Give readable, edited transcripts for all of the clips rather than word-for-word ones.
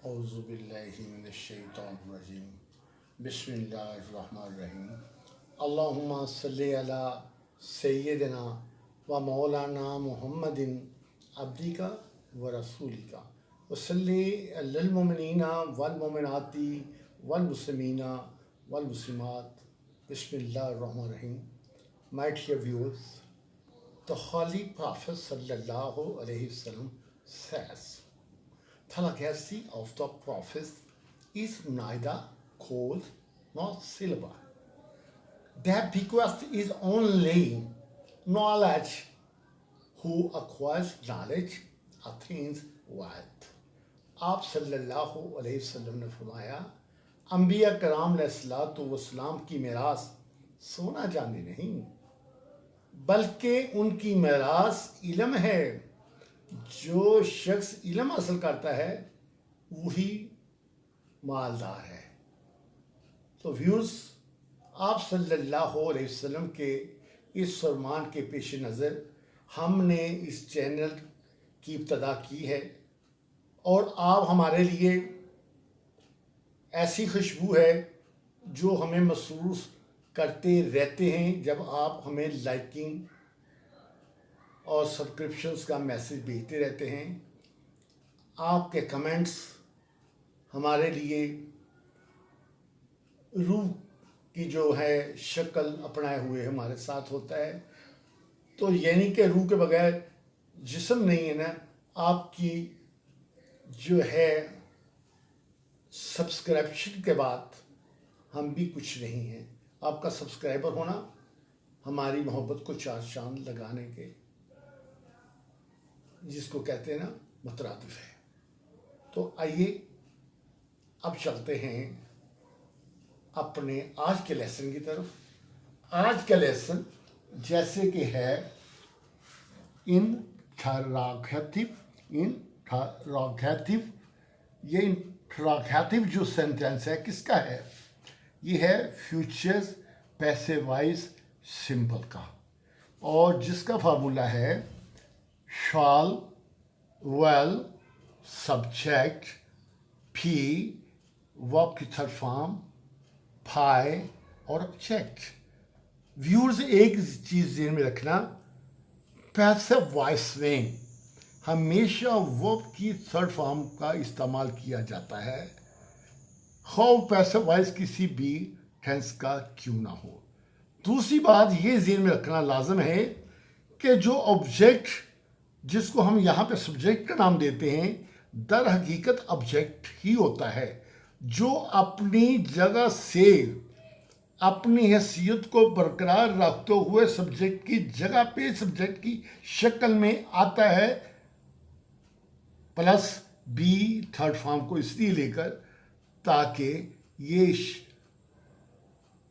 औज़ुबिल्लाहिमिनश्शैतानिर्रजीम बिस्मिल्लाहिर्रहमानिर्रहीम अल्लाहुम्मा सल्लि अला सय्यिदिना व मौलाना मुहम्मदिन अब्दिका व रसूलिका व सल्लि अलल मुमिनीना वल मुमिनाती वल मुस्लिमीना वल मुस्लिमात बिस्मिल्लाहिर्रहमानिर्रहीम. My dear viewers, the Holy Prophet sallallahu alaihi wasallam says, the legacy of the prophets is neither gold nor silver. Their bequest is only knowledge. Who acquires knowledge attains wealth. आप सल्लल्लाहु अलैहि वसल्लम ने फरमाया, अंबिया कराम अलैहिस्सलाम की मीरास सोना चांदी नहीं बल्कि उनकी मीरास इल्म है. जो शख्स इल्म हासिल करता है वही मालदार है. तो व्यूअर्स, आप सल्लल्लाहु अलैहि वसल्लम के इस फरमान के पेश नज़र हमने इस चैनल की इब्तिदा की है और आप हमारे लिए ऐसी खुशबू है जो हमें महसूस करते रहते हैं जब आप हमें लाइकिंग और सब्सक्रिप्शंस का मैसेज भेजते रहते हैं. आपके कमेंट्स हमारे लिए रूह की जो है शक्ल अपनाए हुए हमारे साथ होता है. तो यानी कि रूह के बगैर जिस्म नहीं है ना. आपकी जो है सब्सक्रिप्शन के बाद हम भी कुछ नहीं हैं. आपका सब्सक्राइबर होना हमारी मोहब्बत को चार चांद लगाने के, जिसको कहते हैं ना, मुतरादिफ है. तो आइए अब चलते हैं अपने आज के लेसन की तरफ. आज का लेसन जैसे कि है इंटरॉगेटिव. ये इंटरॉगेटिव जो सेंटेंस है किसका है? ये है फ्यूचर्स पैसिव वॉइस सिंपल का, और जिसका फार्मूला है शॉल वेल सब्जेक्ट फी वर्ब की थर्ड फॉर्म फाई और ऑब्जेक्ट. व्यूअर्स, एक चीज़ ध्यान में रखना, पैसिव वॉइस में हमेशा वर्ब की थर्ड फॉर्म का इस्तेमाल किया जाता है, हो पैसिव वॉइस किसी भी टेंस का क्यों ना हो. दूसरी बात ये ज़हन में रखना लाजम है कि जो ऑब्जेक्ट जिसको हम यहाँ पे सब्जेक्ट का नाम देते हैं, दर हकीकत ऑब्जेक्ट ही होता है जो अपनी जगह से अपनी हैसियत को बरकरार रखते हुए सब्जेक्ट की जगह पे सब्जेक्ट की शक्ल में आता है, प्लस बी थर्ड फॉर्म को इसलिए लेकर ताकि ये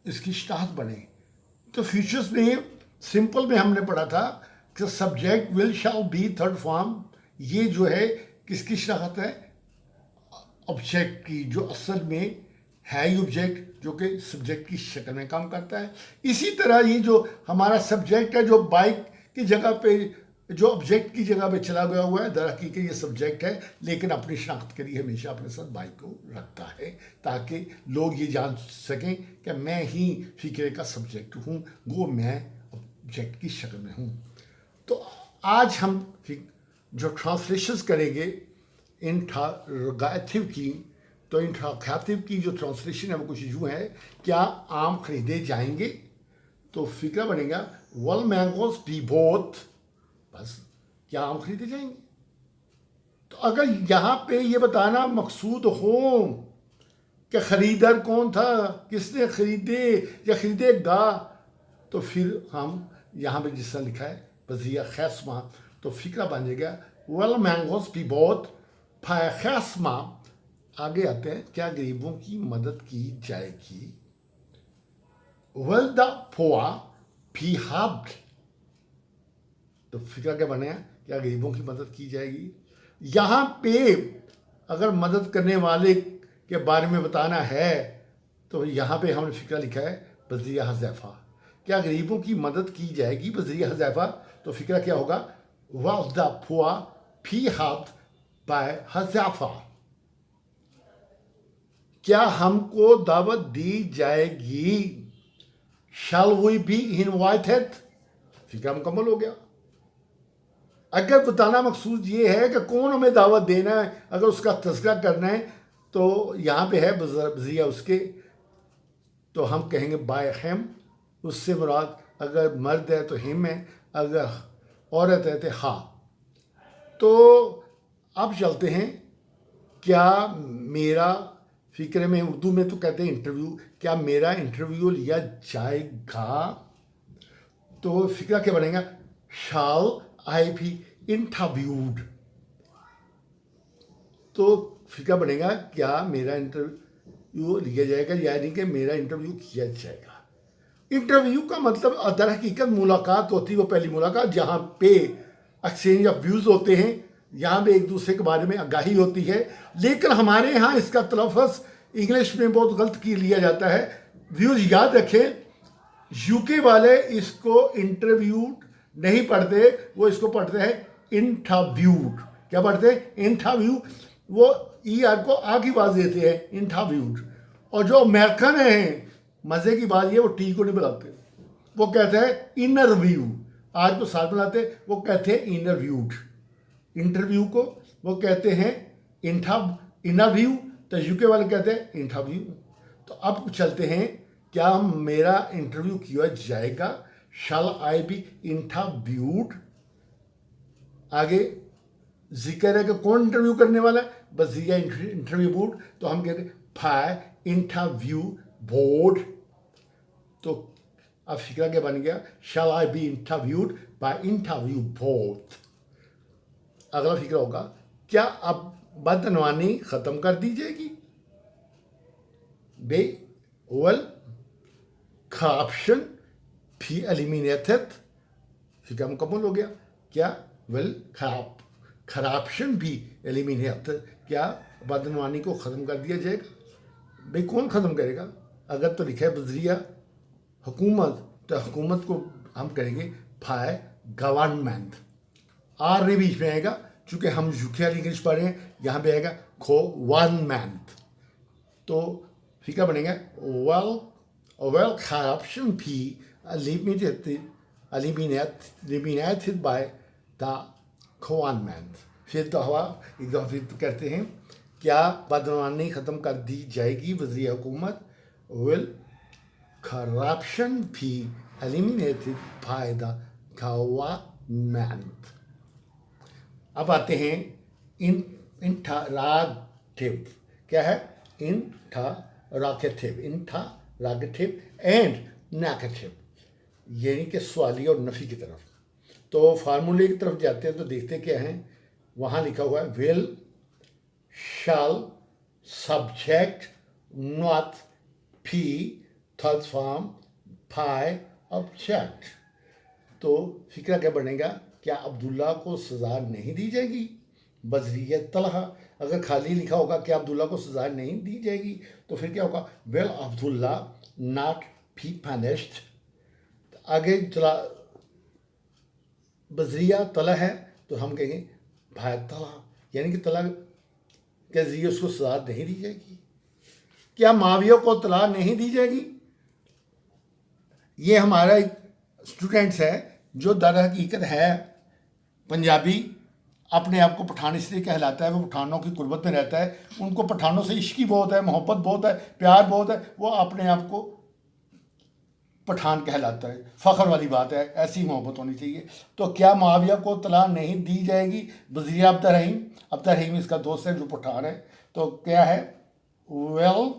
इसकी शनाख्त बने. तो फ्यूचर्स में सिंपल में हमने पढ़ा था कि subject will shall be third form. ये जो है किसकी शनाख्त है? ऑब्जेक्ट की, जो असल में है ही ऑब्जेक्ट जो कि सब्जेक्ट की शक्ल में काम करता है. इसी तरह ये जो हमारा सब्जेक्ट है जो बाइक की जगह पे जो ऑब्जेक्ट की जगह पे चला गया हुआ है, दर हकीकत ये सब्जेक्ट है लेकिन अपनी शनाख्त के लिए हमेशा अपने साथ बाइक को रखता है ताकि लोग ये जान सकें कि मैं ही फिक्रे का सब्जेक्ट हूँ, वो मैं ऑब्जेक्ट की शक्ल में हूँ. तो आज हम जो ट्रांसलेशंस करेंगे इंटरॉगेटिव की, तो इंटरॉगेटिव की जो ट्रांसलेशन है वो कुछ यूँ है, क्या आम खरीदे जाएंगे? तो फिक्रा बनेगा वल मैंगोज बी बोथ, बस क्या आम खरीदे जाएंगे. तो अगर यहाँ पे ये बताना मकसूद हो कि ख़रीदार कौन था, किसने ख़रीदे या ख़रीदेगा, तो फिर हम यहाँ पे जिस तरह लिखा है वज़िया खैसमा, तो फिक्रा बन जाएगा वेल मैंगोज बी बोथ फाय खैसमा. आगे आते हैं, क्या गरीबों की मदद की जाएगी? वेल द पोआ भी हेल्प्ड. तो फिक्रा क्या बने, क्या गरीबों की मदद की जाएगी? यहाँ पे अगर मदद करने वाले के बारे में बताना है तो यहाँ पे हमने फिक्रा लिखा है बज़रिया हज़ैफ़ा. क्या गरीबों की मदद की जाएगी बज़रिया हज़ैफ़ा? तो फिक्रा क्या होगा? वाज द पोआ भी हेल्प्ड बाय हज़ैफ़ा. क्या हमको दावत दी जाएगी? Shall we be invited? फिक्र मुकम्मल हो गया। अगर बताना मकसूद ये है कि कौन हमें दावत देना है, अगर उसका तज़किरा करना है, तो यहाँ पे है बज़रिया उसके, तो हम कहेंगे बाय हिम। उससे मुराद अगर मर्द है तो हिम है, अगर औरत है तो हा। तो अब चलते हैं, क्या मेरा फिक्र में, उर्दू में तो कहते हैं इंटरव्यू, क्या मेरा इंटरव्यू लिया जाएगा? तो फिक्रा क्या बनेगा? शाल आई बी इंटरव्यूड। तो फिक्रा बनेगा क्या मेरा इंटरव्यू लिया जाएगा, यानी कि मेरा इंटरव्यू किया जाएगा। इंटरव्यू का मतलब दर हकीकत मुलाकात होती है, वो पहली मुलाकात जहाँ पे एक्सचेंज ऑफ व्यूज़ होते हैं, यहाँ पे एक दूसरे के बारे में आगाही होती है। लेकिन हमारे यहाँ इसका तलफ़्फ़ुज़ इंग्लिश में बहुत गलत की लिया जाता है। व्यूज़ याद रखें, यूके वाले इसको इंटरव्यूड नहीं पढ़ते, वो इसको पढ़ते हैं इंटरव्यूड। क्या पढ़ते हैं? इंटरव्यू। वो ई आर को आ की आवाज़ देते हैं, इंटरव्यूड। और जो अमेरिकन हैं, मज़े की बात ये, वो टी को नहीं बुलाते, वो कहते हैं इंटरव्यू। आज को साथ बुलाते, वो कहते हैं इंटरव्यूड। इंटरव्यू को वो कहते हैं इंटरव्यू, तो यूके वाले कहते हैं इंटरव्यू। तो अब चलते हैं, क्या मेरा इंटरव्यू किया जाएगा? शैल आई बी इंटरव्यूड। आगे जिक्र है कि कौन इंटरव्यू करने वाला है? बस ये इंटरव्यू बोर्ड, तो हम कहते हैं बाय इंटरव्यू बोर्ड। तो अब फिक्रा क्या बन गया? Shall I be interviewed by interview board. अगला फिक्रा होगा, क्या अब बदनवानी ख़त्म कर दी जाएगी? बे वेल करप्शन भी एलिमिनेटेड। फिक्रा मुकम्मल हो गया। क्या वेल करप्शन भी एलिमिनेटेड, क्या बदनवानी को ख़त्म कर दिया जाएगा? भाई कौन ख़त्म करेगा? अगर तो लिखा है बज़रिया हुकूमत, तो हुकूमत को हम करेंगे बाय गवर्नमेंट। आर ने बीच में आएगा, चूँकि हम यूके इंग्लिश पढ़ रहे हैं, यहाँ पे आएगा गवर्नमेंट। तो फिक्र बनेगा वेल करप्शन भी eliminated by the गवर्नमेंट। फिर तो हवा एक दफ़ा फिर करते हैं, क्या बदनवानी ख़त्म कर दी जाएगी? वज़ीर हुकूमत विल करप्शन भी eliminated by the गवर्नमेंट। अब आते हैं इंटरॉगेटिव। क्या है? इंटरॉगेटिव एंड नेगेटिव, यानी कि सवाली और नफ़ी की तरफ। तो फार्मूले की तरफ जाते हैं तो देखते क्या हैं, वहाँ लिखा हुआ है विल शैल सब्जेक्ट नॉट भी थर्ड फॉर्म बाय ऑब्जेक्ट। तो फिक्रा क्या बनेगा? क्या अब्दुल्ला को सज़ा नहीं दी जाएगी? बज़रिया तलहा। अगर खाली लिखा होगा क्या अब्दुल्ला को सज़ा नहीं दी जाएगी, तो फिर क्या होगा? Well Abdullah not be punished. आगे चला बज़रिया तला है, तो हम कहेंगे भाई तला, यानी कि तला के ज़रिए उसको सज़ा नहीं दी जाएगी। क्या माविया को तला नहीं दी जाएगी? ये हमारा एक स्टूडेंट्स है जो दर हकीकत है पंजाबी, अपने आप को पठान इसलिए कहलाता है, वो पठानों की कुर्बत में रहता है, उनको पठानों से इश्क बहुत है, मोहब्बत बहुत है, प्यार बहुत है, वो अपने आप को पठान कहलाता है। फ़ख्र वाली बात है, ऐसी मोहब्बत होनी चाहिए। तो क्या मुआविया को तला नहीं दी जाएगी? वज़ीर अब्दुर्रहीम इसका दोस्त है जो पठान है। तो क्या है? Well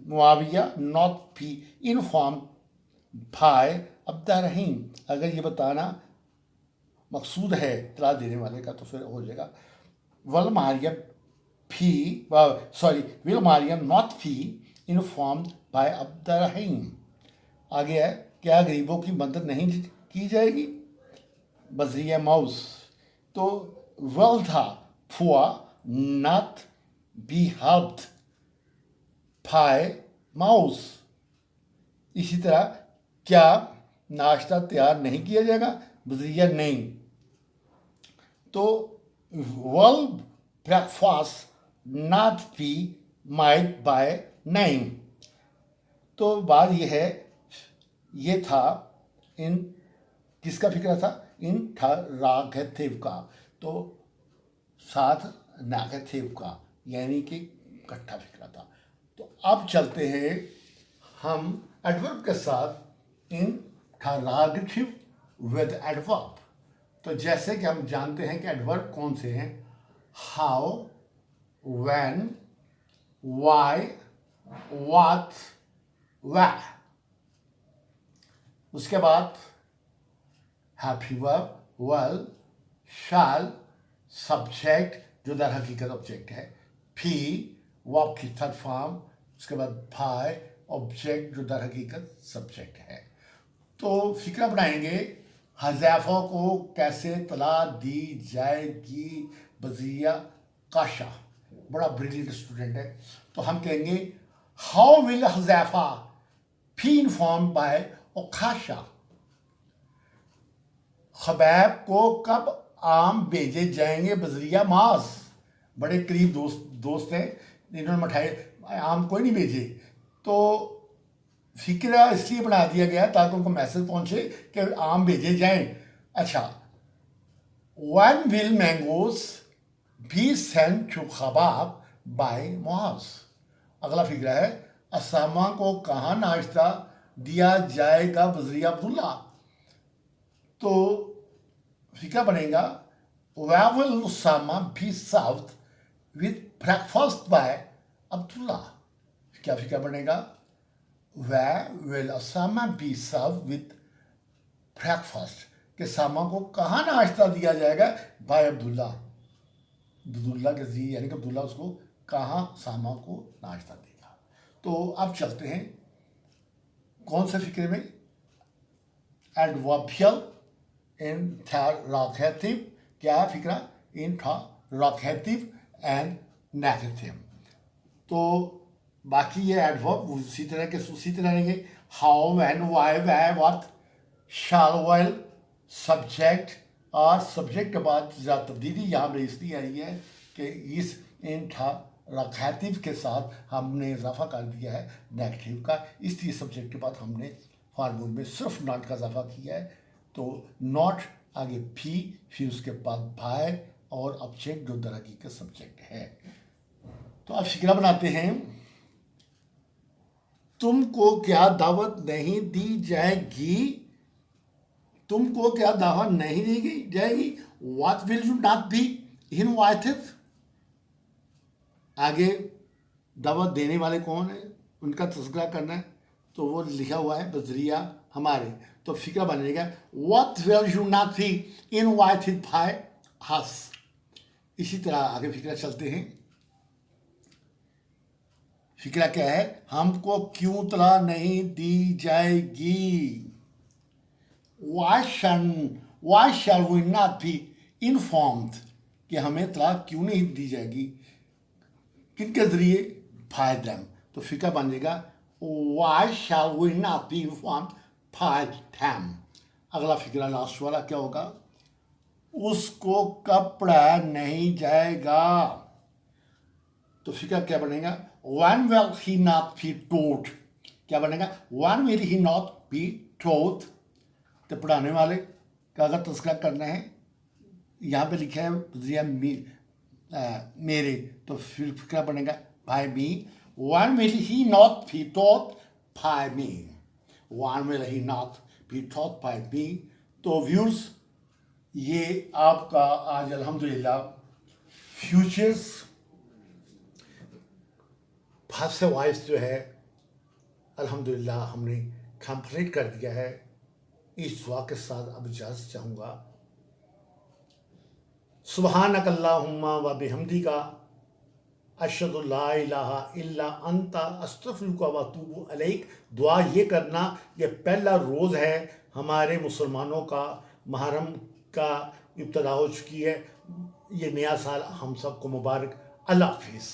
Muawiya not be inform by Abdurrahim. अगर ये बताना मकसूद है तला देने वाले का, तो फिर हो जाएगा will Mariam not be inform by Abdurrahim. आगे है, क्या गरीबों की मदद नहीं की जाएगी? बज़रिया माउस। तो will the poor not be helped by माउस। इसी तरह क्या नाश्ता तैयार नहीं किया जाएगा? बज़रिया नहीं। तो well breakfast not be made by 9। तो बात ये है, ये था इन किसका फिक्रा था, इंटरॉगेटिव का, तो साथ नेगेटिव का, यानी कि इकट्ठा फिक्रा था। तो अब चलते हैं हम एडवर्ब के साथ इंटरॉगेटिव विद एडवर्ब। तो जैसे कि हम जानते हैं कि एडवर्ब कौन से हैं, how, when, why, what, where. उसके बाद happy verb, well, shall, subject जो दर हकीकत ऑब्जेक्ट है, फी वर्ब की थर्ड फॉर्म, उसके बाद भाई ऑब्जेक्ट जो दर हकीकत सब्जेक्ट है। तो फिक्रा बनाएंगे हज़ैफ़ा को कैसे तला दी जाएगी बज़िया काशा। बड़ा ब्रिलियंट स्टूडेंट है। तो हम कहेंगे how will Huzaifa be informed by Okasha. Khubaib को कब आम भेजे जाएंगे बजरिया मास। बड़े करीब दोस्त हैं, इन्होंने मिठाई आम कोई नहीं भेजे। तो फिक्रा इसलिए बना दिया गया ताकि उनको मैसेज पहुंचे कि आम भेजे जाएं। अच्छा, when will mangoes be sent to Khabab by Muaz. अगला फिक्रा है असामा को कहाँ नाश्ता दिया जाएगा बजरिया अब्दुल्ला। तो फिक्रा बनेगा where will Usama be served with breakfast by Abdullah। क्या फिक्रा बनेगा where will Usama be served with breakfast, कि सामा को कहाँ नाश्ता दिया जाएगा बाय अब्दुल्ला, अब्दुल्ला के जरिए, यानी कि अब्दुल्ला उसको कहाँ सामा को नाश्ता देगा। तो अब चलते हैं कौन से फिक्रे में, एडवर्बियल इंटरॉगेटिव। क्या है फिक्रा, इंटरॉगेटिव एंड नेगेटिव। तो बाकी ये एडवर्ब उसी तरह के उसी तरह रहेंगे, how, when, why, where, what, shall, will, subject. और सब्जेक्ट के बाद ज़्यादा तब्दीली यहाँ पर इसलिए आई है कि इस इंटरॉगेटिव के साथ हमने इजाफा कर दिया है नेगेटिव का, इसलिए सब्जेक्ट के बाद हमने फार्मूल में सिर्फ नॉट का इजाफा किया है। तो नॉट आगे फिर उसके बाद बाय और ऑब्जेक्ट जो दरअकी का सब्जेक्ट है। तो अब फिक्रा बनाते हैं, तुमको क्या दावत नहीं दी जाएगी, तुमको क्या दावत नहीं दी जाएगी, what will you not be invited. आगे दावत देने वाले कौन है, उनका तस्करा करना है, तो वो लिखा हुआ है बजरिया हमारे। तो फिक्रा बनेगा what will you not be invited by us. इसी तरह आगे फिक्रा चलते हैं। फिक्रा क्या है, हमको क्यों तला नहीं दी जाएगी, why shall we not be informed, कि हमें तलाक क्यों नहीं दी जाएगी, किनके जरिए, by them। तो फिक्रा बन जाएगा why shall we not be informed by them। अगला फिक्रा लास्ट वाला क्या होगा, उसको कब पढ़ाया नहीं जाएगा। तो फिक्रा क्या बनेगा, when will he not be taught। क्या बनेगा, when will he not be taught। तो पढ़ाने वाले का अगर तस्करा करना है, यहाँ पे लिखा है बजरिया मेरे, तो फिर फिक्रा बनेगा by me। when will he not be taught by me, when will he not be taught by me। तो व्यूअर्स, ये आपका आज अल्हम्दुलिल्लाह फ्यूचर्स फर्स्ट वॉइस जो है अल्हम्दुलिल्लाह हमने कंप्लीट कर दिया है। इस दुआ के साथ अब इजाज़त चाहूँगा, सुब्हानक अल्लाहुम्मा व बिहम्दिका अशहदु ला इलाहा इल्ला अंता अस्तगफिरुका व अतूबु अलैक। दुआ ये करना, ये पहला रोज़ है हमारे मुसलमानों का, मुहर्रम का इब्तिदा हो चुकी है, ये नया साल हम सबको मुबारक। अल्लाह हाफिज़।